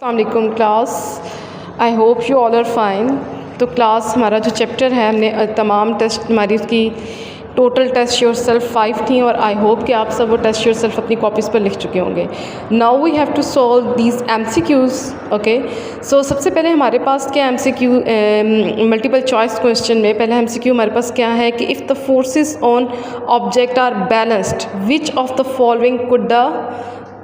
अस्सलामुअलैकुम class, I hope you all are fine. तो class हमारा जो चैप्टर है, हमने तमाम टेस्ट हमारी उसकी टोटल टेस्ट योर सेल्फ 5 थी और आई होप कि आप सब वो टेस्ट योर सेल्फ अपनी कॉपीज़ पर लिख चुके होंगे। Now we have to solve these MCQs। Okay, so सबसे पहले हमारे पास क्या MCQ मल्टीपल चॉइस क्वेश्चन में पहला MCQ हमारे पास क्या है कि if the forces on object are balanced which of the following could the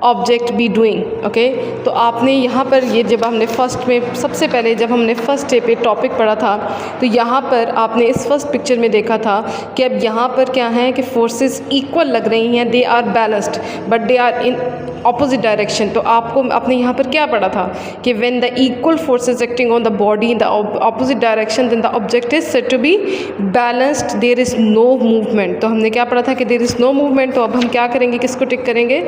object be doing. Okay, तो आपने यहाँ पर ये जब हमने फर्स्ट में सबसे पहले जब हमने फर्स्ट डे पे टॉपिक पढ़ा था तो यहाँ पर आपने इस फर्स्ट पिक्चर में देखा था कि अब यहाँ पर क्या है कि फोर्सेस इक्वल लग रही हैं, they are balanced but they are in opposite direction. तो आपने यहाँ पर क्या पढ़ा था कि when the equal forces acting on the body in the opposite direction then the object is said to be balanced, there is no movement. तो हमने क्या पढ़ा था कि देयर इज़ नो मूवमेंट। तो अब हम क्या करेंगे, किसको टिक करेंगे?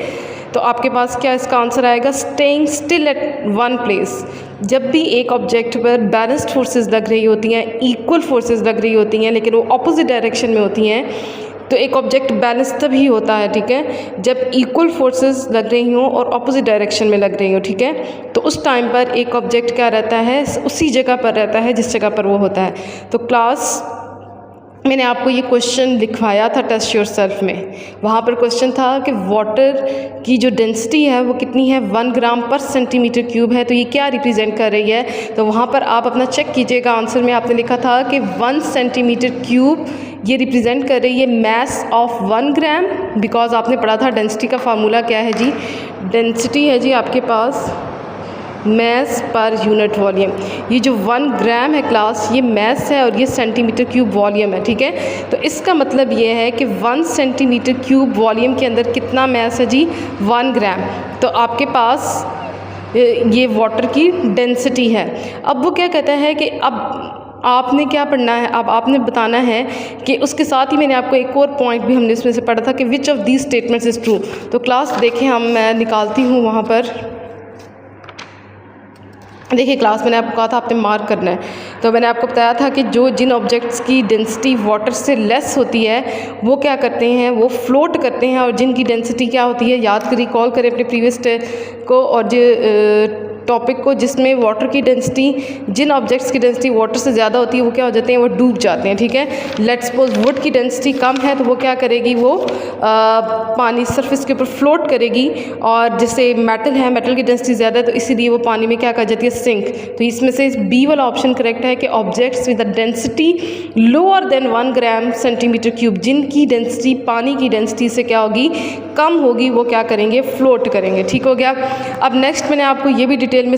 तो आपके पास क्या इसका आंसर आएगा, staying still at one place. जब भी एक ऑब्जेक्ट पर बैलेंस्ड फोर्सेस लग रही होती हैं, इक्वल फोर्सेस लग रही होती हैं लेकिन वो ऑपोजिट डायरेक्शन में होती हैं, तो एक ऑब्जेक्ट बैलेंस तभी होता है, ठीक है, जब इक्वल फोर्सेस लग रही हों और ऑपोजिट डायरेक्शन में लग रही हो, ठीक है। तो उस टाइम पर एक ऑब्जेक्ट क्या रहता है, उसी जगह पर रहता है जिस जगह पर वो होता है। तो क्लास मैंने आपको ये क्वेश्चन लिखवाया था टेस्ट योर सेल्फ में, वहाँ पर क्वेश्चन था कि वाटर की जो डेंसिटी है वो कितनी है, 1 ग्राम पर सेंटीमीटर क्यूब है। तो ये क्या रिप्रेजेंट कर रही है, तो वहाँ पर आप अपना चेक कीजिएगा। आंसर में आपने लिखा था कि 1 सेंटीमीटर क्यूब ये रिप्रेजेंट कर रही है मैस ऑफ 1 ग्राम, बिकॉज आपने पढ़ा था डेंसिटी का फार्मूला क्या है जी, डेंसिटी है जी आपके पास मैस पर यूनिट वॉल्यूम। ये जो 1 ग्राम है क्लास, ये मैस है और ये सेंटीमीटर क्यूब वॉल्यूम है, ठीक है। तो इसका मतलब ये है कि 1 सेंटीमीटर क्यूब वॉल्यूम के अंदर कितना मैस है जी, 1 ग्राम। तो आपके पास ये वाटर की डेंसिटी है। अब वो क्या कहता है कि अब आपने क्या पढ़ना है, अब आपने बताना है कि उसके साथ ही मैंने आपको एक और पॉइंट भी हमने इसमें से पढ़ा था कि which of these statements is true. तो क्लास देखें, मैं निकालती हूँ वहाँ पर, देखिए क्लास मैंने आपको कहा था आपने मार्क करना है। तो मैंने आपको बताया था कि जिन ऑब्जेक्ट्स की डेंसिटी वाटर से लेस होती है वो क्या करते हैं, वो फ्लोट करते हैं, और जिनकी डेंसिटी क्या होती है, याद कर रिकॉल करें अपने प्रीवियस को और जो टॉपिक को, जिसमें वाटर की डेंसिटी, जिन ऑब्जेक्ट्स की डेंसिटी वाटर से ज़्यादा होती है वो क्या हो जाते हैं, वो डूब जाते हैं, ठीक है। लेट्स सपोज वुड की डेंसिटी कम है तो वो क्या करेगी, वो पानी सरफेस के ऊपर फ्लोट करेगी, और जैसे मेटल है, मेटल की डेंसिटी ज़्यादा है तो इसीलिए वो पानी में क्या कर जाती है, सिंक। तो इसमें से बी वाला ऑप्शन करेक्ट है कि objects with the density lower than 1 gram centimetre cube, जिनकी डेंसिटी पानी की डेंसिटी से क्या होगी, कम होगी, वो क्या करेंगे, फ्लोट करेंगे, ठीक हो गया। अब नेक्स्ट मैंने आपको ये भी डिटेल में